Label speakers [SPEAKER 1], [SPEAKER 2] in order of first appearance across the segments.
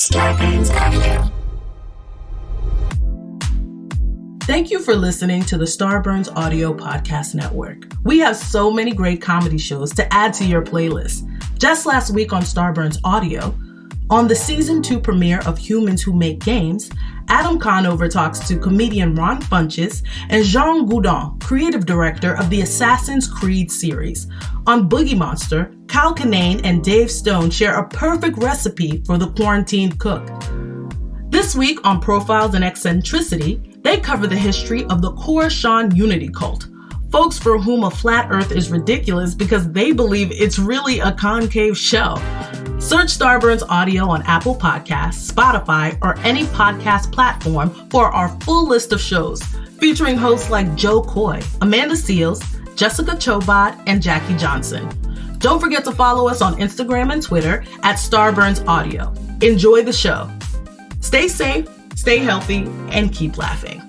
[SPEAKER 1] Starburns Audio.
[SPEAKER 2] Thank you for listening to the Starburns Audio Podcast Network. We have so many great comedy shows to add to your playlist. Just last week on Starburns Audio, on the Season 2 premiere of Humans Who Make Games, Adam Conover talks to comedian Ron Funches and Jean Goudon, creative director of the Assassin's Creed series. On Boogie Monster, Kyle Kinane and Dave Stone share a perfect recipe for the quarantined cook. This week on Profiles and Eccentricity, they cover the history of the Coruscant Unity cult, folks for whom a flat earth is ridiculous because they believe it's really a concave shell. Search Starburns Audio on Apple Podcasts, Spotify, or any podcast platform for our full list of shows, featuring hosts like Joe Coy, Amanda Seales, Jessica Chobot, and Jackie Johnson. Don't forget to follow us on Instagram and Twitter at Starburns Audio. Enjoy the show. Stay safe, stay healthy, and keep laughing.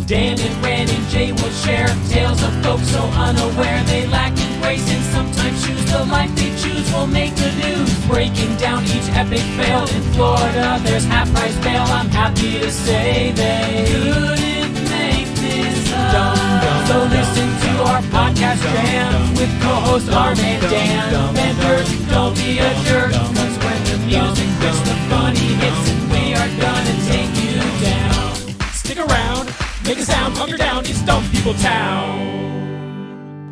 [SPEAKER 3] Dan and Ren and Jay will share tales of folks so unaware they lack in grace and sometimes choose the life they choose will make the news. Breaking down each epic fail in Florida, there's half-price bail. I'm happy to say they couldn't make this up. So listen to our podcast jam with co-host Arm and Dan. Benders, don't be a jerk, cause when the music hits the funny hits and we are gonna take you down. Stick around. Make a sound, hunker down, it's Dumb People Town.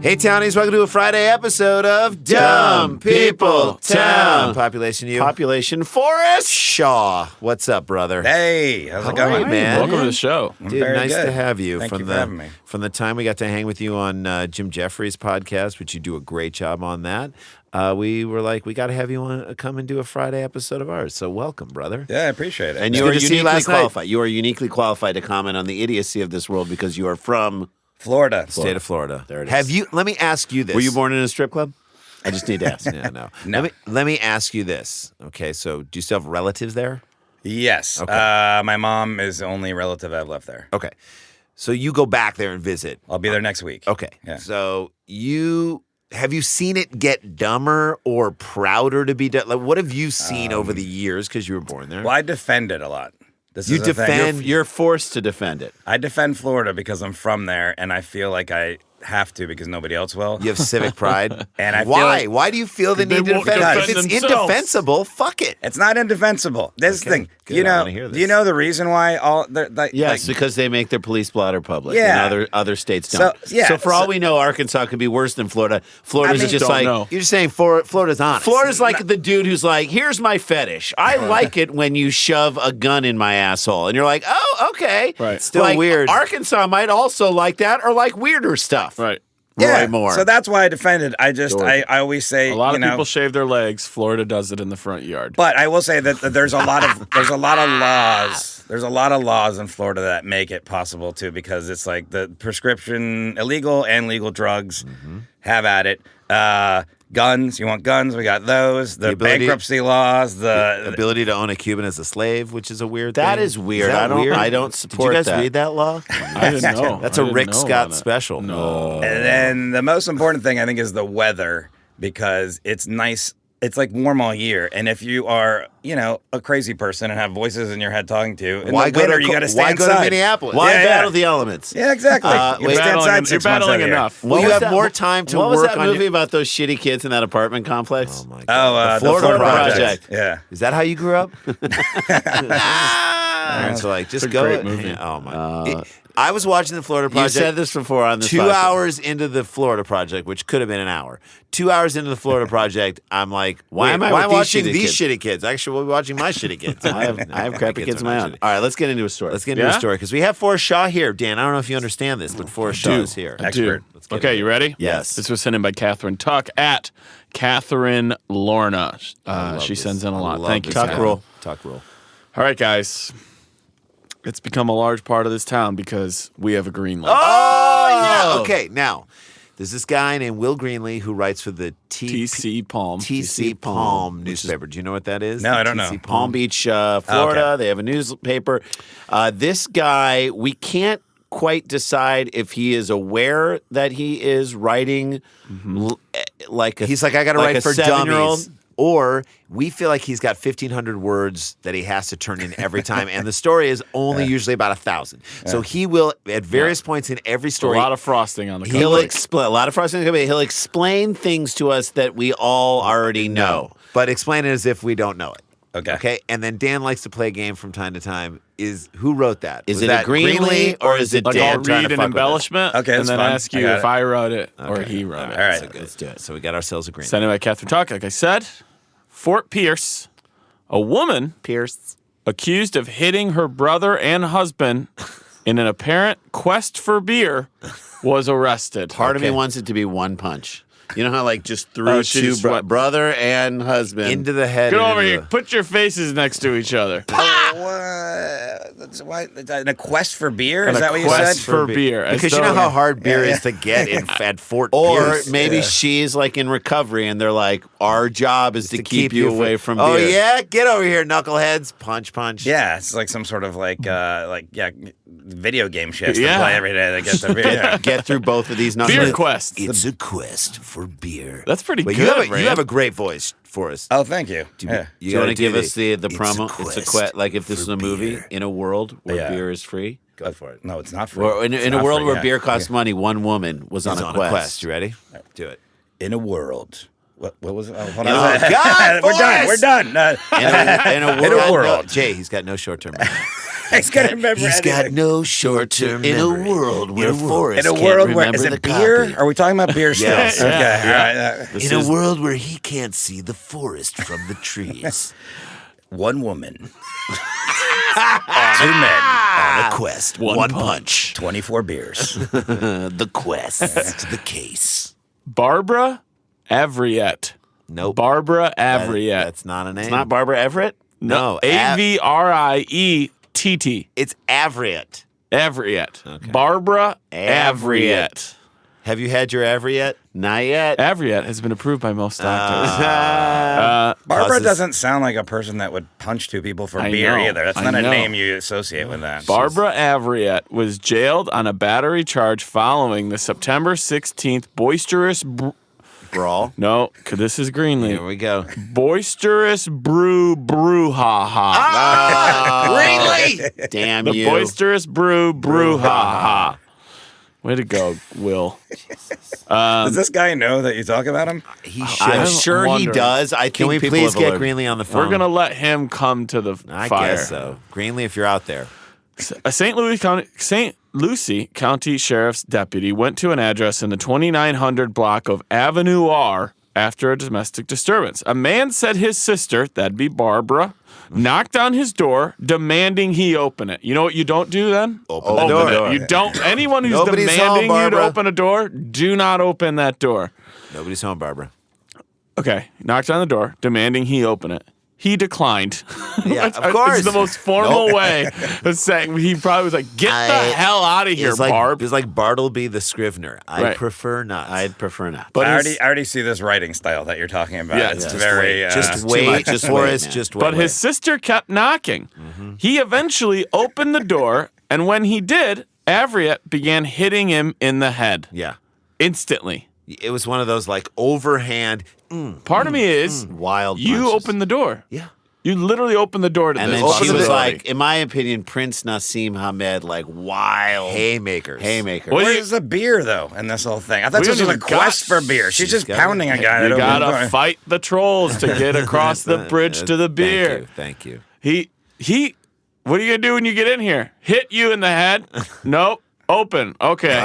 [SPEAKER 4] Hey, Townies, welcome to a Friday episode of Dumb People Town. Population you.
[SPEAKER 5] Population Forrest
[SPEAKER 4] Shaw. What's up, brother?
[SPEAKER 6] Hey, how's it going,
[SPEAKER 4] man?
[SPEAKER 5] Welcome to the show.
[SPEAKER 4] Dude, nice to have you.
[SPEAKER 6] Thank you for having me.
[SPEAKER 4] From the time we got to hang with you on Jim Jeffries' podcast, which you do a great job on that, we were like, we got to have you on, come and do a Friday episode of ours. So welcome, brother.
[SPEAKER 6] Yeah, I appreciate it.
[SPEAKER 5] And you are uniquely qualified. You are uniquely qualified to comment on the idiocy of this world because you are from
[SPEAKER 6] Florida.
[SPEAKER 4] State of Florida.
[SPEAKER 5] There it is.
[SPEAKER 4] Have you? Let me ask you this.
[SPEAKER 5] Were you born in a strip club? I just need to ask.
[SPEAKER 4] Yeah, no.
[SPEAKER 6] No.
[SPEAKER 4] Let me ask you this. Okay, so do you still have relatives there?
[SPEAKER 6] Yes.
[SPEAKER 4] Okay.
[SPEAKER 6] My mom is the only relative I've left there.
[SPEAKER 4] Okay. So you go back there and visit.
[SPEAKER 6] I'll be there next week.
[SPEAKER 4] Okay.
[SPEAKER 6] Yeah.
[SPEAKER 4] So have you seen it get dumber or prouder to be done? Like, what have you seen over the years because you were born there?
[SPEAKER 6] Well, I defend it a lot. This
[SPEAKER 4] You
[SPEAKER 6] is the thing.
[SPEAKER 4] defend-
[SPEAKER 5] You're forced to defend it.
[SPEAKER 6] I defend Florida because I'm from there, and I feel like I have to because nobody else will.
[SPEAKER 4] You have civic pride.
[SPEAKER 6] And I feel
[SPEAKER 4] why?
[SPEAKER 6] like-
[SPEAKER 4] Why do you feel the
[SPEAKER 5] They
[SPEAKER 4] need to
[SPEAKER 5] won't
[SPEAKER 4] defend? If
[SPEAKER 5] defend
[SPEAKER 4] it's
[SPEAKER 5] themselves.
[SPEAKER 4] indefensible, fuck it.
[SPEAKER 6] It's not indefensible. This is the
[SPEAKER 4] Okay,
[SPEAKER 6] thing.
[SPEAKER 4] good.
[SPEAKER 6] You
[SPEAKER 4] I
[SPEAKER 6] know,
[SPEAKER 4] wanna hear
[SPEAKER 6] do you
[SPEAKER 4] this.
[SPEAKER 6] know the reason why all the
[SPEAKER 5] Yes, because they make their police blotter public.
[SPEAKER 6] Yeah.
[SPEAKER 5] And other states don't.
[SPEAKER 6] So
[SPEAKER 5] for all we know, Arkansas could be worse than Florida. Florida's
[SPEAKER 6] I mean-
[SPEAKER 5] just
[SPEAKER 6] Don't
[SPEAKER 5] like
[SPEAKER 6] know.
[SPEAKER 4] You're just saying Florida's honest.
[SPEAKER 5] Florida's like the dude who's like, here's my fetish. I like it when you shove a gun in my asshole. And you're like, oh, okay.
[SPEAKER 4] Right. Still
[SPEAKER 5] Like,
[SPEAKER 4] weird.
[SPEAKER 5] Arkansas might also like that or like weirder stuff.
[SPEAKER 7] Right.
[SPEAKER 6] Yeah,
[SPEAKER 5] Roy Moore.
[SPEAKER 6] so that's why I defend it. I always say,
[SPEAKER 7] A lot
[SPEAKER 6] you
[SPEAKER 7] of
[SPEAKER 6] know,
[SPEAKER 7] people shave their legs. Florida does it in the front yard.
[SPEAKER 6] but I will say that there's a lot of laws. There's a lot of laws in Florida that make it possible too, because it's like the prescription, illegal and legal drugs, have at it. Guns, you want guns? We got those. The
[SPEAKER 4] ability-
[SPEAKER 6] bankruptcy laws. The
[SPEAKER 4] ability to own a Cuban as a slave, which is a weird
[SPEAKER 5] That
[SPEAKER 4] thing.
[SPEAKER 5] is weird.
[SPEAKER 4] that weird?
[SPEAKER 5] I don't
[SPEAKER 4] Did
[SPEAKER 5] support
[SPEAKER 4] you guys
[SPEAKER 5] that.
[SPEAKER 4] read that law?
[SPEAKER 7] I didn't know.
[SPEAKER 4] That's
[SPEAKER 7] I
[SPEAKER 4] a
[SPEAKER 7] didn't
[SPEAKER 4] Rick
[SPEAKER 7] know
[SPEAKER 4] Scott
[SPEAKER 7] about it.
[SPEAKER 4] special.
[SPEAKER 7] No.
[SPEAKER 6] and then the most important thing I think is the weather, because it's nice. It's like warm all year, and if you are, you know, a crazy person and have voices in your head talking to you, in
[SPEAKER 4] Why
[SPEAKER 6] the
[SPEAKER 4] go
[SPEAKER 6] winter
[SPEAKER 4] to
[SPEAKER 6] you got to stay
[SPEAKER 4] Why
[SPEAKER 6] inside.
[SPEAKER 4] go to Minneapolis?
[SPEAKER 5] Why
[SPEAKER 6] Yeah,
[SPEAKER 5] battle
[SPEAKER 6] yeah.
[SPEAKER 5] the elements?
[SPEAKER 6] Yeah, exactly. You
[SPEAKER 5] wait,
[SPEAKER 6] gotta stay inside
[SPEAKER 7] You're
[SPEAKER 6] 6 months
[SPEAKER 7] battling
[SPEAKER 6] out of the year.
[SPEAKER 7] enough.
[SPEAKER 4] Well, you
[SPEAKER 5] was
[SPEAKER 4] have
[SPEAKER 5] that-
[SPEAKER 4] more time to
[SPEAKER 5] what was
[SPEAKER 4] work
[SPEAKER 5] that
[SPEAKER 4] on
[SPEAKER 5] movie
[SPEAKER 4] your...
[SPEAKER 5] about those shitty kids in that apartment complex?
[SPEAKER 4] Oh, my God.
[SPEAKER 6] Oh,
[SPEAKER 4] the Florida
[SPEAKER 5] Project.
[SPEAKER 4] Project.
[SPEAKER 6] Yeah.
[SPEAKER 4] Is that how you grew up? Parents were like, just
[SPEAKER 7] It's a
[SPEAKER 4] go.
[SPEAKER 7] great movie.
[SPEAKER 4] Oh, my. I was watching the Florida
[SPEAKER 5] You
[SPEAKER 4] Project.
[SPEAKER 5] said this before on this
[SPEAKER 4] 2
[SPEAKER 5] podcast.
[SPEAKER 4] hours into the Florida Project, which could have been an hour. 2 hours into the Florida Project, I'm like,
[SPEAKER 5] Why am I
[SPEAKER 4] why
[SPEAKER 5] with these
[SPEAKER 4] watching
[SPEAKER 5] shitty
[SPEAKER 4] these
[SPEAKER 5] kids?
[SPEAKER 4] shitty kids? I should be watching my shitty kids.
[SPEAKER 5] I have crappy kids of my own. All right, let's get into a story.
[SPEAKER 4] Let's get into
[SPEAKER 7] Yeah?
[SPEAKER 4] a story because we have Forrest Shaw here. Dan, I don't know if you understand this, but Forrest Shaw is here.
[SPEAKER 7] I do.
[SPEAKER 4] Let's get
[SPEAKER 7] Okay,
[SPEAKER 4] into
[SPEAKER 7] you
[SPEAKER 4] it.
[SPEAKER 7] ready?
[SPEAKER 4] Yes.
[SPEAKER 7] This was sent in by Catherine Tuck at Catherine Lorna. She sends in a lot. Thank you,
[SPEAKER 5] Tuck
[SPEAKER 7] Catherine.
[SPEAKER 5] rule.
[SPEAKER 4] Talk rule.
[SPEAKER 7] All right, guys. It's become a large part of this town because we have a green light.
[SPEAKER 4] Oh, yeah. Okay, now, there's this guy named Will Greenlee who writes for the
[SPEAKER 7] TC Palm.
[SPEAKER 4] TC Palm newspaper. Do you know what that is?
[SPEAKER 6] No, I don't know.
[SPEAKER 4] TC
[SPEAKER 5] Palm Beach, Florida.
[SPEAKER 6] Okay.
[SPEAKER 5] They have a newspaper. This guy, we can't quite decide if he is aware that he is writing like a
[SPEAKER 4] He's like, I got to
[SPEAKER 5] like
[SPEAKER 4] write
[SPEAKER 5] a
[SPEAKER 4] for
[SPEAKER 5] 7-year-old.
[SPEAKER 4] dummies. Or we feel like he's got 1,500 words that he has to turn in every time. And the story is only usually about 1,000. So he will, at various points in every
[SPEAKER 7] A
[SPEAKER 4] story,
[SPEAKER 7] lot of frosting on the
[SPEAKER 5] He'll
[SPEAKER 7] cupcake.
[SPEAKER 5] explain a lot of frosting. He'll explain things to us that we all already know.
[SPEAKER 4] but explain it as if we don't know it.
[SPEAKER 6] Okay.
[SPEAKER 4] Okay. And then Dan likes to play a game from time to time. Who wrote that?
[SPEAKER 5] Is
[SPEAKER 4] Was
[SPEAKER 5] it
[SPEAKER 4] that
[SPEAKER 5] a Greenlee or is it
[SPEAKER 7] Like
[SPEAKER 5] Dan
[SPEAKER 7] I'll
[SPEAKER 5] trying
[SPEAKER 7] read
[SPEAKER 5] to
[SPEAKER 7] an
[SPEAKER 5] fuck with us?
[SPEAKER 7] embellishment
[SPEAKER 6] Okay,
[SPEAKER 7] and
[SPEAKER 6] that's
[SPEAKER 7] then
[SPEAKER 6] fine.
[SPEAKER 7] ask
[SPEAKER 6] I
[SPEAKER 7] you
[SPEAKER 6] got
[SPEAKER 7] if
[SPEAKER 6] it.
[SPEAKER 7] I wrote it or he wrote it.
[SPEAKER 6] All right.
[SPEAKER 4] Let's do it. So we got ourselves a green.
[SPEAKER 7] Sent it by Catherine Tuck. Like I said, Fort Pierce, a woman
[SPEAKER 5] Pierce.
[SPEAKER 7] accused of hitting her brother and husband in an apparent quest for beer was arrested.
[SPEAKER 5] Part of me wants it to be one punch. You know how like just threw
[SPEAKER 7] Oh, she
[SPEAKER 5] two
[SPEAKER 7] just went-
[SPEAKER 5] brother and husband
[SPEAKER 4] Into the head.
[SPEAKER 7] Get
[SPEAKER 4] and
[SPEAKER 7] over
[SPEAKER 4] into
[SPEAKER 7] here.
[SPEAKER 4] the-
[SPEAKER 7] Put your faces next to each other.
[SPEAKER 6] That's why in a quest for beer.
[SPEAKER 7] And
[SPEAKER 6] Is
[SPEAKER 7] a
[SPEAKER 6] that what you
[SPEAKER 7] quest
[SPEAKER 6] said?
[SPEAKER 7] for beer. As
[SPEAKER 4] Because you know
[SPEAKER 7] though-
[SPEAKER 4] how hard beer is to get at Fort
[SPEAKER 5] Or
[SPEAKER 4] Pierce.
[SPEAKER 5] maybe she's like in recovery and they're like, our job is to keep you away from beer.
[SPEAKER 4] Oh yeah, get over here, knuckleheads! Punch, punch.
[SPEAKER 6] Yeah, it's like some sort of video game shit
[SPEAKER 7] Yeah.
[SPEAKER 6] to play every day. That gets the beer. Yeah.
[SPEAKER 5] Get through both of these
[SPEAKER 7] beer
[SPEAKER 5] knuckleheads.
[SPEAKER 7] quests.
[SPEAKER 4] It's a quest for beer.
[SPEAKER 7] That's pretty
[SPEAKER 4] But
[SPEAKER 7] good,
[SPEAKER 4] you
[SPEAKER 7] Ray.
[SPEAKER 4] have a great voice for us.
[SPEAKER 6] Oh, thank you. Yeah.
[SPEAKER 5] Do you want to give us the
[SPEAKER 4] It's a
[SPEAKER 5] promo? It's a
[SPEAKER 4] quest
[SPEAKER 5] quest. Like if this is
[SPEAKER 4] for
[SPEAKER 5] a movie
[SPEAKER 4] beer.
[SPEAKER 5] in a world where
[SPEAKER 6] Yeah.
[SPEAKER 5] beer is free,
[SPEAKER 6] Go for it. No, it's not free.
[SPEAKER 5] or in
[SPEAKER 6] It's
[SPEAKER 5] a
[SPEAKER 6] not
[SPEAKER 5] world
[SPEAKER 6] free,
[SPEAKER 5] where
[SPEAKER 6] yeah.
[SPEAKER 5] beer costs money, one woman was
[SPEAKER 4] He's
[SPEAKER 5] on a quest.
[SPEAKER 4] You ready? Do it.
[SPEAKER 6] In a world. What was it? Oh, hold
[SPEAKER 5] Oh,
[SPEAKER 6] on.
[SPEAKER 4] God,
[SPEAKER 6] We're done.
[SPEAKER 4] Forrest!
[SPEAKER 6] We're done.
[SPEAKER 5] In a
[SPEAKER 6] In a
[SPEAKER 5] world,
[SPEAKER 6] world.
[SPEAKER 4] Jay, he's got no short-term memory.
[SPEAKER 6] He's got to remember anything.
[SPEAKER 4] no short-term
[SPEAKER 5] in a world where Forrest
[SPEAKER 6] In a
[SPEAKER 5] can't
[SPEAKER 6] world where
[SPEAKER 5] remember
[SPEAKER 6] is
[SPEAKER 5] the
[SPEAKER 6] it beer?
[SPEAKER 5] copy.
[SPEAKER 6] Are we talking about beer still?
[SPEAKER 4] Yes.
[SPEAKER 6] Okay.
[SPEAKER 7] Yeah.
[SPEAKER 6] All right.
[SPEAKER 5] This
[SPEAKER 4] In
[SPEAKER 5] is-
[SPEAKER 4] a world where he can't see the forest from the trees.
[SPEAKER 6] One woman. Two men.
[SPEAKER 4] On a quest.
[SPEAKER 7] One
[SPEAKER 4] punch.
[SPEAKER 6] 24 beers.
[SPEAKER 5] the quest.
[SPEAKER 4] The case.
[SPEAKER 7] Barbara Avriette.
[SPEAKER 4] Nope.
[SPEAKER 7] Barbara Avriette.
[SPEAKER 4] That's not a name.
[SPEAKER 5] It's not Barbara Everett.
[SPEAKER 4] No.
[SPEAKER 7] Avriett.
[SPEAKER 4] It's Avriette.
[SPEAKER 7] Avriette. Barbara Avriette.
[SPEAKER 4] Have you had your Avri yet?
[SPEAKER 5] Not yet.
[SPEAKER 7] Avriette has been approved by most doctors.
[SPEAKER 6] Barbara
[SPEAKER 4] Causes-
[SPEAKER 6] doesn't sound like a person that would punch two people for
[SPEAKER 7] I
[SPEAKER 6] beer
[SPEAKER 7] know.
[SPEAKER 6] either. That's
[SPEAKER 7] I
[SPEAKER 6] not a
[SPEAKER 7] know.
[SPEAKER 6] name you associate with that.
[SPEAKER 7] Barbara Avriette was jailed on a battery charge following the September 16th boisterous
[SPEAKER 5] Brawl.
[SPEAKER 7] no, 'cause this is Greenlee.
[SPEAKER 4] Here we go.
[SPEAKER 7] Boisterous brouhaha.
[SPEAKER 4] Greenlee!
[SPEAKER 5] Damn
[SPEAKER 7] The
[SPEAKER 5] you.
[SPEAKER 7] boisterous brouhaha. Way to go, Will.
[SPEAKER 6] Does this guy know that you talk about him?
[SPEAKER 4] He should.
[SPEAKER 5] I'm
[SPEAKER 7] I'm
[SPEAKER 5] sure he
[SPEAKER 7] wondering.
[SPEAKER 5] does. I think
[SPEAKER 4] Can we
[SPEAKER 5] people
[SPEAKER 4] please
[SPEAKER 5] have
[SPEAKER 4] get
[SPEAKER 5] alerted-
[SPEAKER 4] Greenlee on the phone?
[SPEAKER 7] We're gonna let him come to the
[SPEAKER 4] I
[SPEAKER 7] fire.
[SPEAKER 4] guess so. Greenlee, if you're out there.
[SPEAKER 7] A St. Lucie County Sheriff's deputy went to an address in the 2900 block of Avenue R after a domestic disturbance. A man said his sister, that'd be Barbara, knocked on his door, demanding he open it. You know what you don't do then?
[SPEAKER 4] Open the door.
[SPEAKER 7] You don't. Anyone who's
[SPEAKER 4] Nobody's
[SPEAKER 7] demanding
[SPEAKER 4] home,
[SPEAKER 7] you to
[SPEAKER 4] Barbara.
[SPEAKER 7] open a door, do not open that door.
[SPEAKER 4] Nobody's home, Barbara.
[SPEAKER 7] Okay, knocked on the door, demanding he open it. He declined.
[SPEAKER 4] Yeah,
[SPEAKER 7] It's
[SPEAKER 4] of course.
[SPEAKER 7] the most formal way of saying. He probably was like, "Get the hell out of here,
[SPEAKER 4] It's like,
[SPEAKER 7] Barb."
[SPEAKER 4] It's like Bartleby the Scrivener. I
[SPEAKER 7] Right.
[SPEAKER 4] prefer not.
[SPEAKER 5] I'd prefer not.
[SPEAKER 7] But
[SPEAKER 6] I
[SPEAKER 7] his,
[SPEAKER 6] already see this writing style that you're talking about.
[SPEAKER 7] Yeah,
[SPEAKER 6] it's
[SPEAKER 7] just
[SPEAKER 6] very
[SPEAKER 4] just
[SPEAKER 5] too
[SPEAKER 4] wait.
[SPEAKER 5] much. Just
[SPEAKER 4] Forrest,
[SPEAKER 5] wait, man.
[SPEAKER 4] just wait.
[SPEAKER 7] but his sister kept knocking. He eventually opened the door, and when he did, Avriette began hitting him in the head
[SPEAKER 4] Yeah.
[SPEAKER 7] instantly.
[SPEAKER 4] It was one of those like overhand
[SPEAKER 7] Part of me is
[SPEAKER 4] wild
[SPEAKER 7] you
[SPEAKER 4] punches.
[SPEAKER 7] opened the door.
[SPEAKER 4] Yeah.
[SPEAKER 7] You literally opened the door to
[SPEAKER 5] And
[SPEAKER 7] this.
[SPEAKER 5] then she was
[SPEAKER 7] possibility.
[SPEAKER 5] like, in my opinion, Prince Nassim Hamed, like wild
[SPEAKER 4] haymakers.
[SPEAKER 5] haymaker.
[SPEAKER 7] What do you-
[SPEAKER 6] Where's the beer though in this whole thing? I thought
[SPEAKER 7] We
[SPEAKER 6] this was
[SPEAKER 7] don't
[SPEAKER 6] a
[SPEAKER 7] even
[SPEAKER 6] quest
[SPEAKER 7] got-
[SPEAKER 6] for beer. She's just
[SPEAKER 4] got-
[SPEAKER 6] pounding a guy.
[SPEAKER 7] you
[SPEAKER 6] that
[SPEAKER 7] gotta
[SPEAKER 6] opens the door.
[SPEAKER 7] fight the trolls to get across the bridge to the beer.
[SPEAKER 4] Thank you.
[SPEAKER 7] He. What are you gonna do when you get in here? Hit you in the head? Nope. Open. Okay.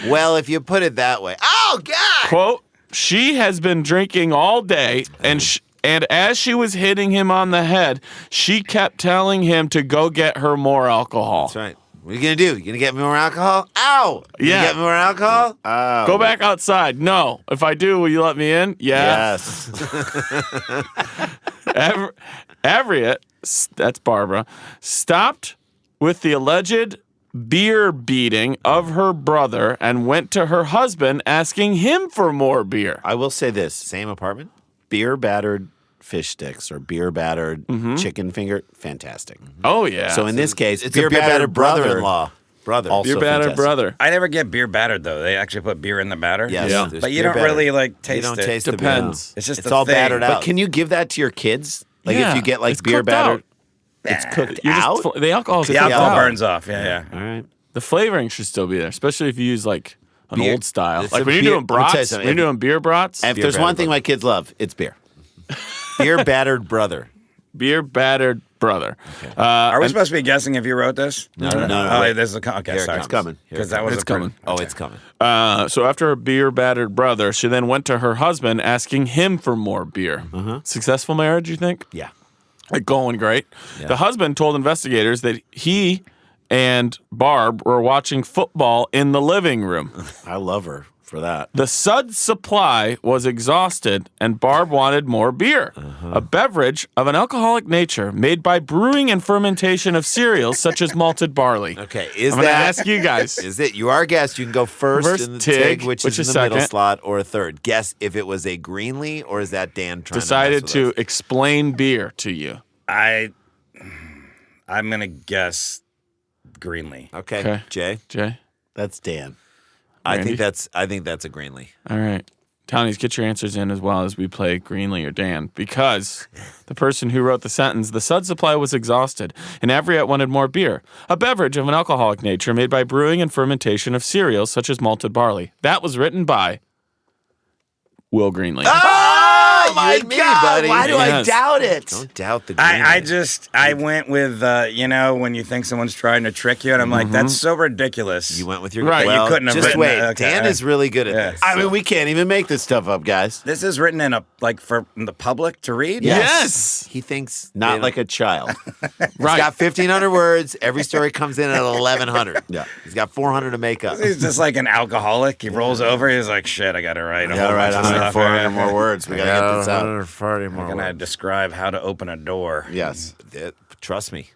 [SPEAKER 4] Well, if you put it that way. Oh God.
[SPEAKER 7] Quote, she has been drinking all day, and as she was hitting him on the head, she kept telling him to go get her more alcohol.
[SPEAKER 4] That's right. What are you gonna do? You gonna get me more alcohol? Ow! You
[SPEAKER 7] Yeah.
[SPEAKER 4] gonna get me more alcohol?
[SPEAKER 7] Go back outside. No. If I do, will you let me in? Yeah.
[SPEAKER 5] Yes.
[SPEAKER 7] Avriette, that's Barbara, stopped with the alleged beer beating of her brother and went to her husband asking him for more beer.
[SPEAKER 5] I will say this.
[SPEAKER 4] Same apartment?
[SPEAKER 5] Beer battered fish sticks or beer battered chicken finger, fantastic.
[SPEAKER 7] Oh yeah.
[SPEAKER 5] So in this case,
[SPEAKER 4] It's
[SPEAKER 5] beer
[SPEAKER 4] a beer battered
[SPEAKER 5] brother-in-law.
[SPEAKER 4] brother.
[SPEAKER 5] Also
[SPEAKER 7] beer battered
[SPEAKER 5] fantastic.
[SPEAKER 7] brother.
[SPEAKER 6] I never get beer battered though. They actually put beer in the batter.
[SPEAKER 5] Yes,
[SPEAKER 7] Yeah.
[SPEAKER 5] there's
[SPEAKER 6] But you
[SPEAKER 5] beer
[SPEAKER 6] don't
[SPEAKER 5] battered.
[SPEAKER 6] really like
[SPEAKER 5] You
[SPEAKER 6] taste
[SPEAKER 5] don't
[SPEAKER 6] it.
[SPEAKER 5] taste the beer.
[SPEAKER 7] Depends.
[SPEAKER 6] It's just
[SPEAKER 5] It's
[SPEAKER 6] the
[SPEAKER 5] all
[SPEAKER 6] thing.
[SPEAKER 5] battered out.
[SPEAKER 6] But
[SPEAKER 5] But can you give that to your kids? Like
[SPEAKER 7] Yeah,
[SPEAKER 5] if you get like
[SPEAKER 7] it's
[SPEAKER 5] beer
[SPEAKER 7] cooked
[SPEAKER 5] battered,
[SPEAKER 7] out.
[SPEAKER 5] it's cooked
[SPEAKER 7] You
[SPEAKER 5] out.
[SPEAKER 7] just, the alcohol is
[SPEAKER 6] the
[SPEAKER 7] cooked
[SPEAKER 6] alcohol
[SPEAKER 7] out.
[SPEAKER 6] burns off. Yeah.
[SPEAKER 5] All right.
[SPEAKER 7] The flavoring should still be there, especially if you use like an
[SPEAKER 5] Beer-
[SPEAKER 7] old style.
[SPEAKER 5] it's
[SPEAKER 7] Like
[SPEAKER 5] a
[SPEAKER 7] when you're
[SPEAKER 5] beer-
[SPEAKER 7] doing
[SPEAKER 5] let me tell you
[SPEAKER 7] brats,
[SPEAKER 5] something.
[SPEAKER 7] when you're doing beer brats,
[SPEAKER 5] And if
[SPEAKER 4] Beer
[SPEAKER 5] there's one
[SPEAKER 4] battered
[SPEAKER 5] thing
[SPEAKER 4] brother.
[SPEAKER 5] my kids love, it's beer. Beer battered brother.
[SPEAKER 7] beer battered brother.
[SPEAKER 6] Are we supposed to be guessing if you wrote this?
[SPEAKER 5] No.
[SPEAKER 6] Oh,
[SPEAKER 5] wait.
[SPEAKER 6] this is okay.
[SPEAKER 5] Here it
[SPEAKER 6] Sorry,
[SPEAKER 5] comes. It's coming. Here it
[SPEAKER 6] Because that
[SPEAKER 5] comes.
[SPEAKER 6] was
[SPEAKER 7] It's
[SPEAKER 6] a pretty-
[SPEAKER 7] coming.
[SPEAKER 5] Oh, it's coming.
[SPEAKER 7] So after her beer battered brother, she then went to her husband asking him for more beer. Successful marriage, you think?
[SPEAKER 5] Yeah.
[SPEAKER 7] Like going great. The husband told investigators that he and Barb were watching football in the living room.
[SPEAKER 5] I love her for that.
[SPEAKER 7] The Suds supply was exhausted, and Barb wanted more beer, a beverage of an alcoholic nature made by brewing and fermentation of cereals such as malted barley.
[SPEAKER 5] Okay, is
[SPEAKER 7] I'm going to
[SPEAKER 5] that
[SPEAKER 7] ask you guys.
[SPEAKER 5] Is it? You are a guest. You can go first
[SPEAKER 7] First
[SPEAKER 5] in the
[SPEAKER 7] Tig,
[SPEAKER 5] Tig, which
[SPEAKER 7] which
[SPEAKER 5] is
[SPEAKER 7] is
[SPEAKER 5] in the middle
[SPEAKER 7] second.
[SPEAKER 5] slot, or a third. Guess if it was a Greenlee or is that Dan trying
[SPEAKER 7] Decided
[SPEAKER 5] to
[SPEAKER 7] to
[SPEAKER 5] mess with us?
[SPEAKER 7] explain beer to you.
[SPEAKER 6] I'm gonna guess Greenlee.
[SPEAKER 5] Okay, Jay,
[SPEAKER 7] Jay?
[SPEAKER 5] that's Dan.
[SPEAKER 7] Randy?
[SPEAKER 5] I think that's a Greenlee.
[SPEAKER 7] All right. Townies, get your answers in as well as we play Greenlee or Dan, because the person who wrote the sentence, the Sud supply was exhausted, and Avriette wanted more beer, a beverage of an alcoholic nature made by brewing and fermentation of cereals such as malted barley. That was written by Will Greenlee.
[SPEAKER 5] Oh
[SPEAKER 4] my God, buddy.
[SPEAKER 5] Why do I
[SPEAKER 7] Yes.
[SPEAKER 5] doubt it? Don't doubt the Greenlee.
[SPEAKER 6] I went with when you think someone's trying to trick you, and I'm like, that's so ridiculous.
[SPEAKER 5] You went with your
[SPEAKER 7] Right, you
[SPEAKER 5] Well,
[SPEAKER 6] couldn't have
[SPEAKER 5] just
[SPEAKER 6] written
[SPEAKER 5] wait.
[SPEAKER 6] it. Okay.
[SPEAKER 5] Dan is really good at
[SPEAKER 6] Yeah.
[SPEAKER 5] this.
[SPEAKER 4] I mean, we can't even make this stuff up, guys.
[SPEAKER 6] This is written in for the public to read.
[SPEAKER 7] Yes.
[SPEAKER 5] He thinks
[SPEAKER 4] Not like a child.
[SPEAKER 5] He's
[SPEAKER 7] Right.
[SPEAKER 5] got 1,500 words. Every story comes in at 1,100.
[SPEAKER 4] Yeah.
[SPEAKER 5] He's got 400 to make up.
[SPEAKER 6] He's just like an alcoholic. He rolls over. He's like, shit, I got to write a
[SPEAKER 5] Yeah,
[SPEAKER 6] whole
[SPEAKER 5] right.
[SPEAKER 6] bunch of
[SPEAKER 5] 100,
[SPEAKER 6] stuff.
[SPEAKER 5] 400 more words. We got to get this out.
[SPEAKER 4] 140
[SPEAKER 6] I'm
[SPEAKER 4] more
[SPEAKER 6] going to
[SPEAKER 4] words.
[SPEAKER 6] describe how to open a door.
[SPEAKER 4] Yes.
[SPEAKER 5] Trust me.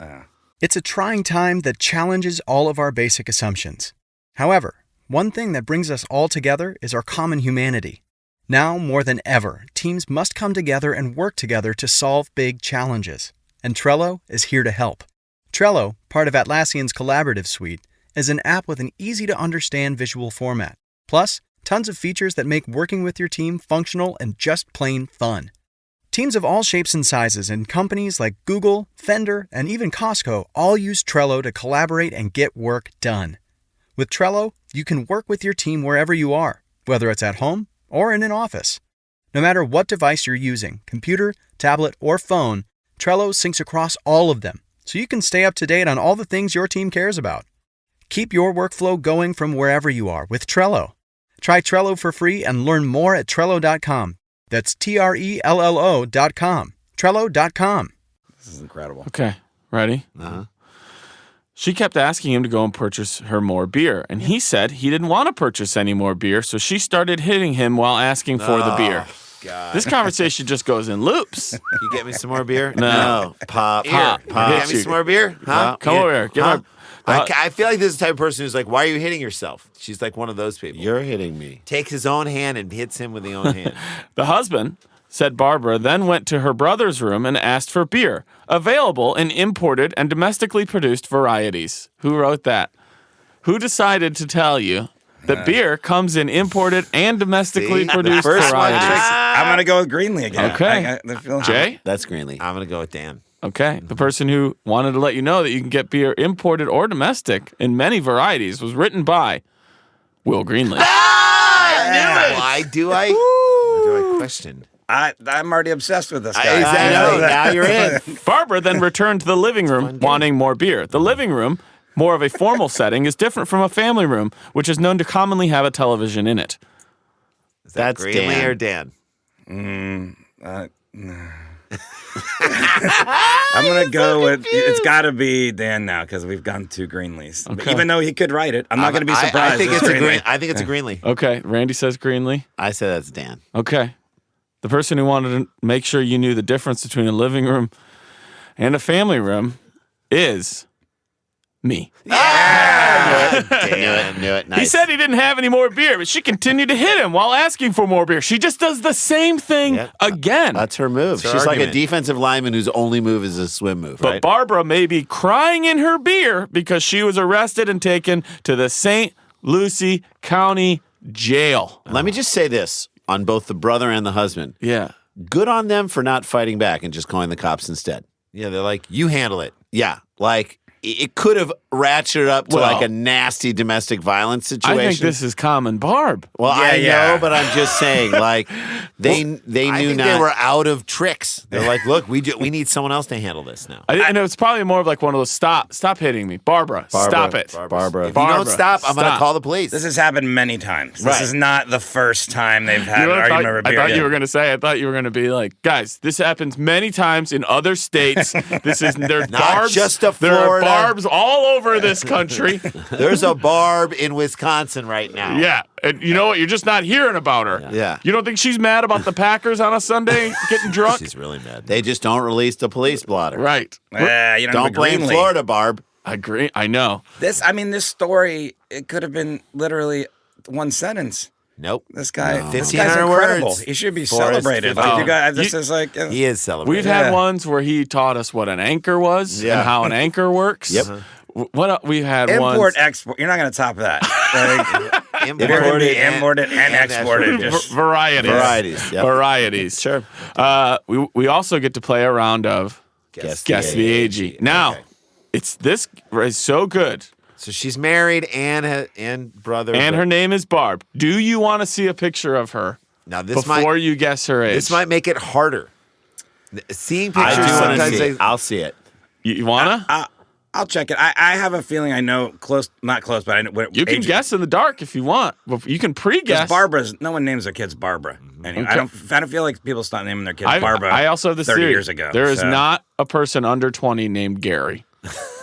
[SPEAKER 1] It's a trying time that challenges all of our basic assumptions. However, one thing that brings us all together is our common humanity. Now, more than ever, teams must come together and work together to solve big challenges. And Trello is here to help. Trello, part of Atlassian's collaborative suite, is an app with an easy-to-understand visual format. Plus, tons of features that make working with your team functional and just plain fun. Teams of all shapes and sizes and companies like Google, Fender, and even Costco all use Trello to collaborate and get work done. With Trello, you can work with your team wherever you are, whether it's at home or in an office. No matter what device you're using, computer, tablet, or phone, Trello syncs across all of them, so you can stay up to date on all the things your team cares about. Keep your workflow going from wherever you are with Trello. Try Trello for free and learn more at Trello.com. That's Trello.com. Trello.com.
[SPEAKER 6] This is incredible.
[SPEAKER 7] Okay. Ready?
[SPEAKER 5] Uh-huh.
[SPEAKER 7] She kept asking him to go and purchase her more beer, and he said he didn't want to purchase any more beer, so she started hitting him while asking for the beer.
[SPEAKER 5] God.
[SPEAKER 7] This conversation just goes in loops.
[SPEAKER 5] Can you get me some more beer?
[SPEAKER 7] No.
[SPEAKER 5] Pop.
[SPEAKER 7] Pop.
[SPEAKER 5] Here. Can you get me
[SPEAKER 7] Hit
[SPEAKER 5] some more beer? Huh?
[SPEAKER 7] Come over here. Give
[SPEAKER 5] Huh?
[SPEAKER 7] her.
[SPEAKER 5] I feel like this is the type of person who's like, why are you hitting yourself? She's like one of those people.
[SPEAKER 4] You're hitting me.
[SPEAKER 5] Takes his own hand and hits him with the own hand.
[SPEAKER 7] The husband, said Barbara, then went to her brother's room and asked for beer, available in imported and domestically produced varieties. Who wrote that? Who decided to tell you that beer comes in imported and domestically
[SPEAKER 5] See? The
[SPEAKER 7] produced
[SPEAKER 5] first one
[SPEAKER 7] varieties?
[SPEAKER 5] tricks-
[SPEAKER 6] I'm going to go with Greenlee again.
[SPEAKER 7] Okay.
[SPEAKER 6] I feel-
[SPEAKER 7] Jay?
[SPEAKER 4] That's Greenlee.
[SPEAKER 5] I'm going to go with Dan.
[SPEAKER 7] Okay. The person who wanted to let you know that you can get beer imported or domestic in many varieties was written by Will Greenlee.
[SPEAKER 5] Why do I question?
[SPEAKER 6] I'm already obsessed with this guy.
[SPEAKER 5] Exactly. Now you're in.
[SPEAKER 7] Barbara then returned to the living room wanting more beer. The living room, more of a formal setting, is different from a family room, which is known to commonly have a television in it.
[SPEAKER 5] Is that
[SPEAKER 4] That's
[SPEAKER 5] Greenlee
[SPEAKER 4] Dan.
[SPEAKER 5] or Dan?
[SPEAKER 6] I'm going to go with, it's got to be Dan now because we've gone two Greenlees. But
[SPEAKER 7] Okay.
[SPEAKER 6] even though he could write it, I'm not going to be surprised.
[SPEAKER 5] I think it's a
[SPEAKER 6] Greenlee.
[SPEAKER 5] I think it's a Greenlee.
[SPEAKER 7] Okay. Randy says Greenlee.
[SPEAKER 4] I said that's Dan.
[SPEAKER 7] Okay. The person who wanted to make sure you knew the difference between a living room and a family room is me.
[SPEAKER 5] Yeah, Knew it. Nice.
[SPEAKER 7] He said he didn't have any more beer, but she continued to hit him while asking for more beer. She just does the same thing again.
[SPEAKER 5] That's her move.
[SPEAKER 6] her
[SPEAKER 5] She's like a
[SPEAKER 6] argument.
[SPEAKER 5] defensive lineman whose only move is a swim move,
[SPEAKER 7] But
[SPEAKER 5] right?
[SPEAKER 7] Barbara may be crying in her beer because she was arrested and taken to the St. Lucie County Jail.
[SPEAKER 5] Let me just say this on both the brother and the husband.
[SPEAKER 7] Yeah.
[SPEAKER 5] Good on them for not fighting back and just calling the cops instead. Yeah, they're like, you handle it. Yeah, like it could have ratcheted up to
[SPEAKER 7] Well,
[SPEAKER 5] like a nasty domestic violence situation.
[SPEAKER 7] I think this is common Barb.
[SPEAKER 5] Well, I
[SPEAKER 6] Yeah.
[SPEAKER 5] know, but I'm just saying, like they knew
[SPEAKER 4] I think
[SPEAKER 5] not.
[SPEAKER 4] they were out of tricks. They're like, look, we need someone else to handle this now.
[SPEAKER 7] And it's probably more of like one of those stop hitting me. Barbara, stop it.
[SPEAKER 5] Barbara.
[SPEAKER 4] If you don't
[SPEAKER 7] Barbara,
[SPEAKER 4] stop, I'm going to
[SPEAKER 7] stop.
[SPEAKER 4] call the police.
[SPEAKER 6] This has happened many times.
[SPEAKER 5] Right.
[SPEAKER 6] This is not the first time they've had
[SPEAKER 7] You know
[SPEAKER 6] an
[SPEAKER 7] what
[SPEAKER 6] argument over
[SPEAKER 7] I
[SPEAKER 6] beer.
[SPEAKER 7] thought you were going to say? I thought you were going to be like, guys, this happens many times in other states. There's barbs.
[SPEAKER 4] just a
[SPEAKER 7] There are
[SPEAKER 4] Florida.
[SPEAKER 7] barbs all over this country.
[SPEAKER 4] There's a Barb in Wisconsin right now.
[SPEAKER 7] Yeah. And you know what? You're just not hearing about her.
[SPEAKER 4] Yeah.
[SPEAKER 7] You don't think she's mad about the Packers on a Sunday getting drunk?
[SPEAKER 5] She's really mad.
[SPEAKER 4] They just don't release the police blotter.
[SPEAKER 7] Right.
[SPEAKER 6] You don't
[SPEAKER 5] Don't blame
[SPEAKER 6] Greenlee.
[SPEAKER 5] Florida, Barb.
[SPEAKER 7] I agree. I know.
[SPEAKER 6] This story, it could have been literally one sentence.
[SPEAKER 4] Nope.
[SPEAKER 6] This guy, this
[SPEAKER 4] 1,500
[SPEAKER 6] guy's incredible.
[SPEAKER 4] words.
[SPEAKER 6] He should be
[SPEAKER 5] Forrest,
[SPEAKER 6] celebrated.
[SPEAKER 5] 15.
[SPEAKER 6] Like you guys, this
[SPEAKER 7] You-
[SPEAKER 6] is like
[SPEAKER 4] He is celebrating.
[SPEAKER 7] We've had ones where he taught us what an anchor was
[SPEAKER 5] Yeah.
[SPEAKER 7] and how an anchor works.
[SPEAKER 5] Yep.
[SPEAKER 7] We've had
[SPEAKER 6] import,
[SPEAKER 7] ones.
[SPEAKER 6] export. You're not going to top that. Like,
[SPEAKER 4] Imported
[SPEAKER 6] you're going to be
[SPEAKER 4] and-
[SPEAKER 6] imported and exported. Just,
[SPEAKER 7] Varieties.
[SPEAKER 5] Varieties. Yep.
[SPEAKER 7] Varieties.
[SPEAKER 5] Sure.
[SPEAKER 7] We also get to play a round of
[SPEAKER 5] Guess
[SPEAKER 7] Guess the AG. Now, it's this is so good.
[SPEAKER 4] So she's married and brother.
[SPEAKER 7] And her name is Barb. Do you want to see a picture of her
[SPEAKER 4] Now this
[SPEAKER 7] before you guess her age?
[SPEAKER 4] this might make it harder. Seeing
[SPEAKER 5] I
[SPEAKER 4] pictures
[SPEAKER 5] do want to
[SPEAKER 4] sometimes
[SPEAKER 5] see it. I'll see it.
[SPEAKER 7] You wanna?
[SPEAKER 6] I'll check it. I have a feeling I know not close, but I know what
[SPEAKER 7] You can
[SPEAKER 6] age-
[SPEAKER 7] guess in the dark if you want. But you can pre-guess.
[SPEAKER 6] Because Barbara's, no one names their kids Barbara. Anyway, I don't feel like people stop naming their kids Barbara.
[SPEAKER 7] I also have this
[SPEAKER 6] 30
[SPEAKER 7] theory.
[SPEAKER 6] years ago.
[SPEAKER 7] There is
[SPEAKER 6] so.
[SPEAKER 7] not a person under 20 named Gary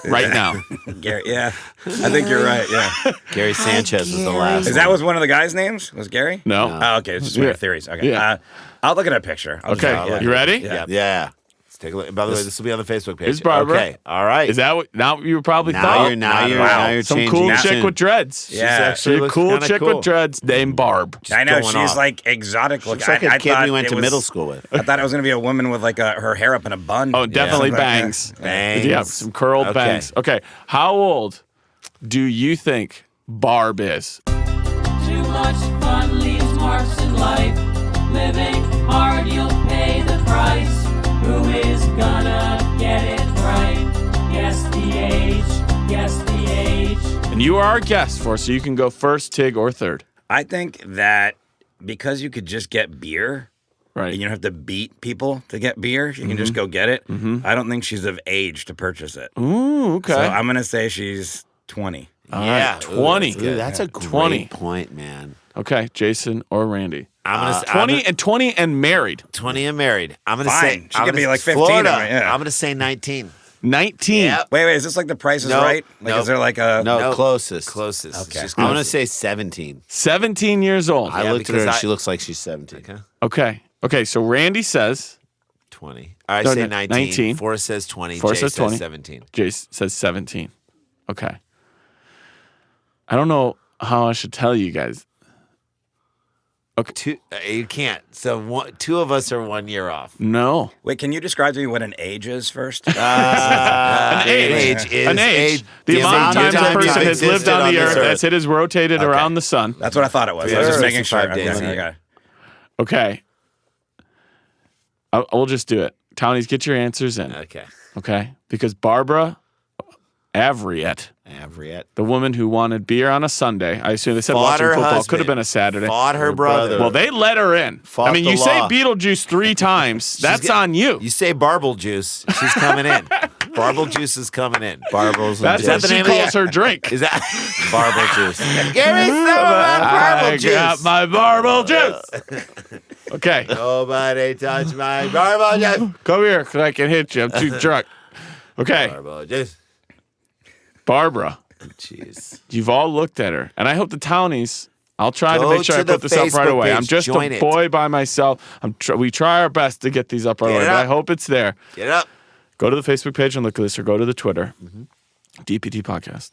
[SPEAKER 7] right now.
[SPEAKER 6] Gary. Yeah, I think you're right. Yeah,
[SPEAKER 5] Gary Sanchez was the last.
[SPEAKER 6] is that was one of the guys' names? Was Gary?
[SPEAKER 7] No.
[SPEAKER 6] Oh, okay. It's just one of your theories. Okay.
[SPEAKER 7] Yeah.
[SPEAKER 6] I'll look at a picture. I'll
[SPEAKER 7] Okay,
[SPEAKER 6] just-
[SPEAKER 7] you ready?
[SPEAKER 6] Yeah.
[SPEAKER 5] Yeah. Let's take a look. By the way, this will be on the Facebook page.
[SPEAKER 7] Here's Barbara.
[SPEAKER 5] Okay. All right.
[SPEAKER 7] Is that what now you probably
[SPEAKER 5] now
[SPEAKER 7] thought?
[SPEAKER 5] you're now you're
[SPEAKER 6] Wow.
[SPEAKER 5] now you're
[SPEAKER 7] Some
[SPEAKER 5] changing
[SPEAKER 7] cool
[SPEAKER 5] your
[SPEAKER 7] chick
[SPEAKER 5] tune.
[SPEAKER 7] with dreads.
[SPEAKER 6] Yeah.
[SPEAKER 5] actually
[SPEAKER 7] She's a
[SPEAKER 5] looks
[SPEAKER 7] cool
[SPEAKER 5] kinda
[SPEAKER 7] chick
[SPEAKER 5] cool.
[SPEAKER 7] with dreads named Barb.
[SPEAKER 6] I know
[SPEAKER 5] going
[SPEAKER 6] she's
[SPEAKER 5] off.
[SPEAKER 6] like exotic looking.
[SPEAKER 5] Looks like a
[SPEAKER 6] I
[SPEAKER 5] kid
[SPEAKER 6] thought
[SPEAKER 5] we went
[SPEAKER 6] it
[SPEAKER 5] to
[SPEAKER 6] was-
[SPEAKER 5] middle school with.
[SPEAKER 6] I thought it was going to be a woman with like her hair up in a bun.
[SPEAKER 7] Oh, definitely
[SPEAKER 6] Something like that.
[SPEAKER 7] bangs.
[SPEAKER 5] Bangs.
[SPEAKER 7] Yeah, some curled
[SPEAKER 5] Okay.
[SPEAKER 7] bangs. Okay, how old do you think Barb is?
[SPEAKER 3] Too much fun leaves marks in life. Living hard, you'll pay the price. Who is gonna get it right? Guess the age, guess the age.
[SPEAKER 7] And you are our guest for, so you can go first, Tig, or third.
[SPEAKER 6] I think that because you could just get beer,
[SPEAKER 7] Right.
[SPEAKER 6] you don't have to beat people to get beer. You can just go get it. I don't think she's of age to purchase it.
[SPEAKER 7] Ooh, okay.
[SPEAKER 6] So I'm going to say she's 20.
[SPEAKER 7] All
[SPEAKER 5] Yeah.
[SPEAKER 7] right, 20.
[SPEAKER 5] Ooh, that's a great
[SPEAKER 7] 20.
[SPEAKER 5] point, man.
[SPEAKER 7] Okay, Jason or Randy.
[SPEAKER 5] I'm gonna
[SPEAKER 7] 20 and married.
[SPEAKER 5] 20 and married. I'm gonna
[SPEAKER 6] Fine.
[SPEAKER 5] say
[SPEAKER 6] She
[SPEAKER 5] I'm
[SPEAKER 6] could be
[SPEAKER 5] gonna-
[SPEAKER 6] like 15
[SPEAKER 5] Florida.
[SPEAKER 6] right? Yeah.
[SPEAKER 5] I'm gonna say 19.
[SPEAKER 7] 19.
[SPEAKER 5] Yep.
[SPEAKER 6] Wait, is this like the Price is
[SPEAKER 5] Nope.
[SPEAKER 6] Right? Like,
[SPEAKER 5] Nope.
[SPEAKER 6] is there like a...
[SPEAKER 5] No,
[SPEAKER 4] Nope.
[SPEAKER 5] closest.
[SPEAKER 4] Closest.
[SPEAKER 6] Okay.
[SPEAKER 4] She's
[SPEAKER 5] I'm gonna
[SPEAKER 4] closest.
[SPEAKER 5] say 17.
[SPEAKER 7] 17 years old.
[SPEAKER 5] I looked at her
[SPEAKER 4] because
[SPEAKER 5] and
[SPEAKER 4] I-
[SPEAKER 5] she looks like she's 17.
[SPEAKER 4] Okay.
[SPEAKER 7] Okay, so Randy says,
[SPEAKER 5] 20. I
[SPEAKER 7] No,
[SPEAKER 5] say
[SPEAKER 7] no,
[SPEAKER 5] 19.
[SPEAKER 7] 19.
[SPEAKER 5] Forrest says 20.
[SPEAKER 7] Forrest
[SPEAKER 5] Jay
[SPEAKER 7] says 20.
[SPEAKER 5] 17.
[SPEAKER 7] Jace says 17. Okay. I don't know how I should tell you guys.
[SPEAKER 5] You can't. So two of us are 1 year off.
[SPEAKER 7] No.
[SPEAKER 6] Wait, can you describe to me what an age is first?
[SPEAKER 7] An age.
[SPEAKER 5] is
[SPEAKER 7] An age. The amount of time a person has lived on the earth, that's it, is rotated around the sun.
[SPEAKER 6] That's what I thought it was. I was just making sure.
[SPEAKER 5] 365 days
[SPEAKER 6] Okay,
[SPEAKER 5] a year.
[SPEAKER 6] okay.
[SPEAKER 7] Okay. We'll just do it. Townies, get your answers in.
[SPEAKER 5] Okay.
[SPEAKER 7] Okay? Because Barbara Avriette,
[SPEAKER 5] Avriette.
[SPEAKER 7] the woman who wanted beer on a Sunday, I assume they said
[SPEAKER 5] Fought
[SPEAKER 7] watching
[SPEAKER 5] her
[SPEAKER 7] football,
[SPEAKER 5] husband.
[SPEAKER 7] could have been a Saturday.
[SPEAKER 5] Fought her brother.
[SPEAKER 7] Well, they let her in.
[SPEAKER 5] Fought
[SPEAKER 7] I mean,
[SPEAKER 5] the
[SPEAKER 7] you say
[SPEAKER 5] law.
[SPEAKER 7] Beetlejuice 3 times. That's
[SPEAKER 5] got-
[SPEAKER 7] on you.
[SPEAKER 5] You say Barblejuice. She's coming in. Barblejuice is coming in. Barbles.
[SPEAKER 7] That's
[SPEAKER 5] is
[SPEAKER 7] what
[SPEAKER 5] that the
[SPEAKER 7] she
[SPEAKER 5] name of
[SPEAKER 7] calls
[SPEAKER 5] the-
[SPEAKER 7] her drink.
[SPEAKER 5] Is that Barblejuice? Give me some of my
[SPEAKER 7] I got
[SPEAKER 5] Barblejuice.
[SPEAKER 7] my Barblejuice. Okay,
[SPEAKER 5] Nobody touch my Barblejuice.
[SPEAKER 7] come here, 'cause I can hit you. I'm too drunk. Okay,
[SPEAKER 5] Barblejuice.
[SPEAKER 7] Barbara,
[SPEAKER 5] Jeez.
[SPEAKER 7] you've all looked at her, and I hope the townies. I'll try to
[SPEAKER 5] Go
[SPEAKER 7] make sure
[SPEAKER 5] to
[SPEAKER 7] I put
[SPEAKER 5] the
[SPEAKER 7] this up right
[SPEAKER 5] Facebook
[SPEAKER 7] away. I'm
[SPEAKER 5] page.
[SPEAKER 7] just
[SPEAKER 5] Join
[SPEAKER 7] a
[SPEAKER 5] it.
[SPEAKER 7] boy by myself. We try our best to get these up right
[SPEAKER 5] Get
[SPEAKER 7] away,
[SPEAKER 5] it
[SPEAKER 7] but I
[SPEAKER 5] up.
[SPEAKER 7] hope it's there.
[SPEAKER 5] Get it up.
[SPEAKER 7] Go to the Facebook page and look at this, or go to the Twitter, DPT Podcast.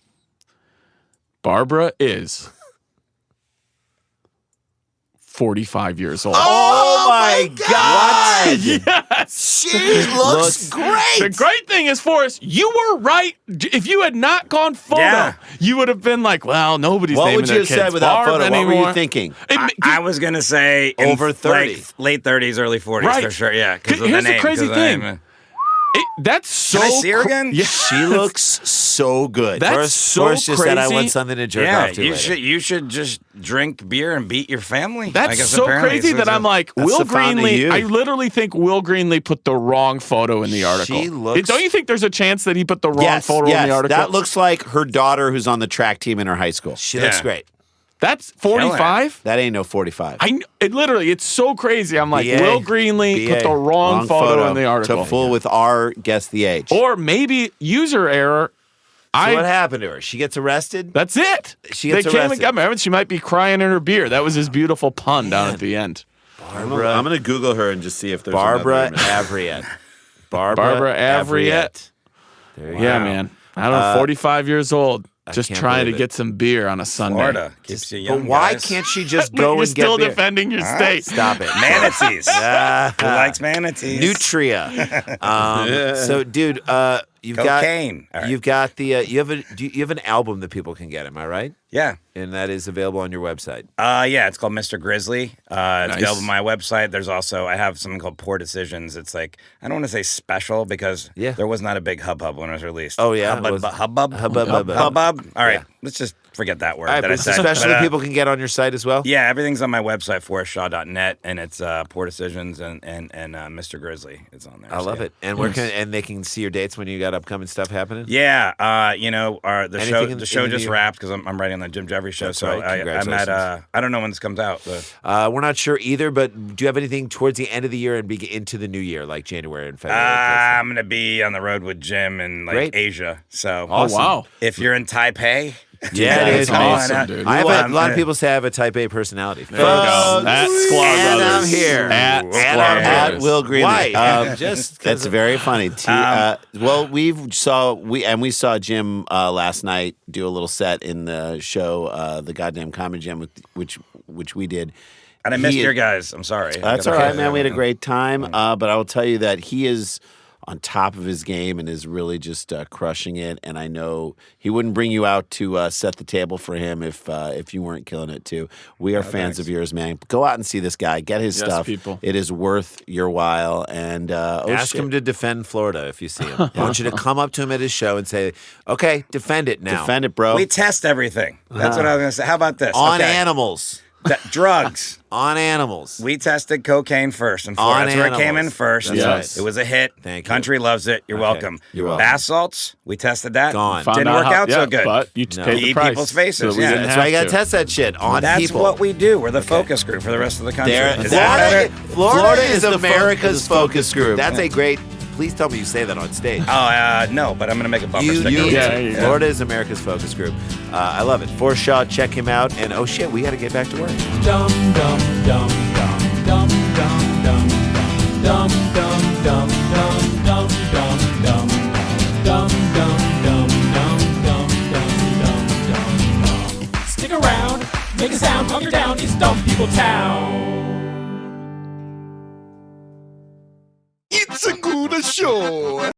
[SPEAKER 7] Barbara is 45 years old.
[SPEAKER 5] Oh my God!
[SPEAKER 7] Yes.
[SPEAKER 5] She looks great.
[SPEAKER 7] The great thing is, Forrest, you were right. If you had not gone photo,
[SPEAKER 6] Yeah.
[SPEAKER 7] you would have been like, well, nobody's
[SPEAKER 5] What
[SPEAKER 7] naming
[SPEAKER 5] would you
[SPEAKER 7] their
[SPEAKER 5] have
[SPEAKER 7] kids
[SPEAKER 5] said without
[SPEAKER 7] Barb
[SPEAKER 5] photo?
[SPEAKER 7] anymore.
[SPEAKER 5] What were you thinking?
[SPEAKER 6] I was gonna say
[SPEAKER 5] Over 30.
[SPEAKER 6] like late 30s, early 40s
[SPEAKER 7] Right.
[SPEAKER 6] for sure. Yeah, because of the
[SPEAKER 7] Here's the
[SPEAKER 6] name.
[SPEAKER 7] crazy
[SPEAKER 6] 'cause of the
[SPEAKER 7] thing.
[SPEAKER 6] name.
[SPEAKER 7] That's so
[SPEAKER 6] Can I see her again?
[SPEAKER 7] Yeah.
[SPEAKER 5] She looks so good.
[SPEAKER 7] That's
[SPEAKER 5] Forrest,
[SPEAKER 7] so
[SPEAKER 5] Forrest just said I
[SPEAKER 7] crazy.
[SPEAKER 5] want something to jerk
[SPEAKER 6] Yeah,
[SPEAKER 5] off to
[SPEAKER 6] you
[SPEAKER 5] later.
[SPEAKER 6] should just drink beer and beat your family. I
[SPEAKER 7] That's
[SPEAKER 6] guess
[SPEAKER 7] so
[SPEAKER 6] apparently.
[SPEAKER 7] crazy that I'm like,
[SPEAKER 5] That's
[SPEAKER 7] Will
[SPEAKER 5] the fountain of
[SPEAKER 7] Greenlee.
[SPEAKER 5] youth.
[SPEAKER 7] I literally think Will Greenlee put the wrong photo in the article.
[SPEAKER 5] She looks-
[SPEAKER 7] Don't you think there's a chance that he put the wrong photo in the article?
[SPEAKER 5] That looks like her daughter who's on the track team in her high school. She looks
[SPEAKER 6] Yeah.
[SPEAKER 5] great.
[SPEAKER 7] That's 45?
[SPEAKER 5] That ain't no 45.
[SPEAKER 7] It's so crazy. I'm like,
[SPEAKER 5] BA,
[SPEAKER 7] Will Greenlee
[SPEAKER 5] BA,
[SPEAKER 7] put the wrong photo in the article.
[SPEAKER 5] To fool with our guess the age.
[SPEAKER 7] Or maybe user error.
[SPEAKER 5] So what happened to her? She gets arrested?
[SPEAKER 7] That's it.
[SPEAKER 5] She gets
[SPEAKER 7] they came and
[SPEAKER 5] arrested.
[SPEAKER 7] got me. She might be crying in her beer. That was his beautiful pun down at the end.
[SPEAKER 5] I'm
[SPEAKER 8] I'm going to Google her and just see if there's
[SPEAKER 5] Barbara
[SPEAKER 8] another image.
[SPEAKER 5] Avriette.
[SPEAKER 7] Barbara Avriette.
[SPEAKER 5] There you
[SPEAKER 7] Yeah,
[SPEAKER 5] go.
[SPEAKER 7] man. I don't know, 45 years old. Just
[SPEAKER 5] can't
[SPEAKER 7] trying to
[SPEAKER 5] believe it.
[SPEAKER 7] get some beer on a Sunday.
[SPEAKER 6] Florida keeps you young.
[SPEAKER 5] But why
[SPEAKER 6] guys.
[SPEAKER 5] can't she just
[SPEAKER 7] But
[SPEAKER 5] go
[SPEAKER 7] you're
[SPEAKER 5] and get
[SPEAKER 7] still
[SPEAKER 5] beer?
[SPEAKER 7] defending your state.
[SPEAKER 5] Stop it.
[SPEAKER 6] Manatees?
[SPEAKER 5] Ah.
[SPEAKER 6] Who likes manatees?
[SPEAKER 5] Nutria. So, dude, you've
[SPEAKER 6] Cocaine. All
[SPEAKER 5] got
[SPEAKER 6] right.
[SPEAKER 5] you've got the you have an album that people can get. Am I right?
[SPEAKER 6] Yeah.
[SPEAKER 5] And that is available on your website.
[SPEAKER 6] Yeah, it's called Mr. Grizzly. It's
[SPEAKER 7] Nice.
[SPEAKER 6] available on my website. There's also, I have something called Poor Decisions. It's like, I don't want to say special because
[SPEAKER 5] Yeah.
[SPEAKER 6] there was not a big hubbub when it was released.
[SPEAKER 5] Oh, yeah?
[SPEAKER 6] Hubbub?
[SPEAKER 5] Was-
[SPEAKER 6] Hubbub?
[SPEAKER 5] Hubbub.
[SPEAKER 6] Hubbub? All right,
[SPEAKER 5] Yeah.
[SPEAKER 6] let's just forget that word
[SPEAKER 5] All right,
[SPEAKER 6] that
[SPEAKER 5] but
[SPEAKER 6] I
[SPEAKER 5] it's
[SPEAKER 6] said.
[SPEAKER 5] especially
[SPEAKER 6] But,
[SPEAKER 5] people can get on your site as well.
[SPEAKER 6] Yeah, everything's on my website, forrestshaw.net, and it's Poor Decisions and Mr. Grizzly. It's on there.
[SPEAKER 5] I
[SPEAKER 6] So,
[SPEAKER 5] love
[SPEAKER 6] yeah.
[SPEAKER 5] it. And and they can see your dates when you got upcoming stuff happening.
[SPEAKER 6] Yeah, the
[SPEAKER 5] Anything
[SPEAKER 6] show
[SPEAKER 5] in
[SPEAKER 6] the show
[SPEAKER 5] the
[SPEAKER 6] just
[SPEAKER 5] new-
[SPEAKER 6] wrapped because I'm writing on the Jim Jeffries show.
[SPEAKER 5] That's
[SPEAKER 6] So
[SPEAKER 5] right.
[SPEAKER 6] I'm at
[SPEAKER 5] Congratulations.
[SPEAKER 6] I don't know when this comes out. But,
[SPEAKER 5] We're not sure either, but do you have anything towards the end of the year and into the new year, like January and February?
[SPEAKER 6] I'm gonna be on the road with Jim in like
[SPEAKER 5] Great.
[SPEAKER 6] Asia. So
[SPEAKER 7] Oh, wow.
[SPEAKER 6] if you're in Taipei,
[SPEAKER 5] Yeah, it is.
[SPEAKER 7] That's awesome, dude.
[SPEAKER 5] I have
[SPEAKER 6] Well,
[SPEAKER 5] a lot of people say I have a Type A personality.
[SPEAKER 7] There you go. At Sklar
[SPEAKER 5] And I'm
[SPEAKER 7] Brothers.
[SPEAKER 5] here.
[SPEAKER 7] At
[SPEAKER 5] And
[SPEAKER 7] Sklar
[SPEAKER 5] I'm at
[SPEAKER 7] Brothers.
[SPEAKER 5] Will Greenlee.
[SPEAKER 8] Why?
[SPEAKER 5] Just
[SPEAKER 8] That's very funny. Well, we saw Jim last night do a little set in the show, the Goddamn Comedy Jam, which we did.
[SPEAKER 6] and I missed your guys. I'm sorry.
[SPEAKER 8] That's all right, man. We had a great time. But I will tell you that he is on top of his game and is really just crushing it. And I know he wouldn't bring you out to set the table for him if you weren't killing it too. We are fans of yours, man. Go out and see this guy. Get his
[SPEAKER 7] Yes,
[SPEAKER 8] stuff.
[SPEAKER 7] people.
[SPEAKER 8] It is worth your while. And
[SPEAKER 5] Ask him to defend Florida if you see him. I want you to come up to him at his show and say, okay, defend it now.
[SPEAKER 8] defend it, bro.
[SPEAKER 6] We test everything. That's what I was gonna say. How about this?
[SPEAKER 5] On
[SPEAKER 6] Okay.
[SPEAKER 5] animals.
[SPEAKER 6] Drugs.
[SPEAKER 5] On animals.
[SPEAKER 6] We tested cocaine first in Florida.
[SPEAKER 5] On
[SPEAKER 6] That's where it came in
[SPEAKER 5] animals.
[SPEAKER 6] first.
[SPEAKER 5] That's
[SPEAKER 7] right.
[SPEAKER 6] It was a hit.
[SPEAKER 5] Thank you.
[SPEAKER 6] Country loves it. You're
[SPEAKER 5] Okay.
[SPEAKER 6] welcome.
[SPEAKER 5] You're welcome.
[SPEAKER 6] Bath salts. We tested that.
[SPEAKER 5] Gone.
[SPEAKER 7] Found
[SPEAKER 6] Didn't work out so good.
[SPEAKER 7] But you
[SPEAKER 5] No.
[SPEAKER 7] paid the
[SPEAKER 6] Eat
[SPEAKER 7] price.
[SPEAKER 6] people's faces,
[SPEAKER 7] So we
[SPEAKER 6] yeah.
[SPEAKER 7] didn't
[SPEAKER 5] That's
[SPEAKER 7] have
[SPEAKER 5] why you got to
[SPEAKER 7] to.
[SPEAKER 5] test that shit on
[SPEAKER 6] That's
[SPEAKER 5] people.
[SPEAKER 6] what we do. We're the focus group for the rest of the country. Is that better?
[SPEAKER 5] Florida is
[SPEAKER 8] the
[SPEAKER 5] America's
[SPEAKER 8] focus
[SPEAKER 5] focus group. That's a great. Please tell me you say that on stage.
[SPEAKER 6] No, but I'm going to make a bumper
[SPEAKER 5] You
[SPEAKER 6] sticker.
[SPEAKER 5] need
[SPEAKER 7] Yeah,
[SPEAKER 5] to.
[SPEAKER 7] there you go.
[SPEAKER 5] Florida is America's focus group. I love it. Forrest Shaw, check him out. And oh shit, we got to get back to work.
[SPEAKER 3] Dum dum dum dum dum dum dum dum dum dum dum dum dum dum dum dum dum dum. Stick around, make a sound, hunker down. It's Dumb People Town.
[SPEAKER 9] It's a good show.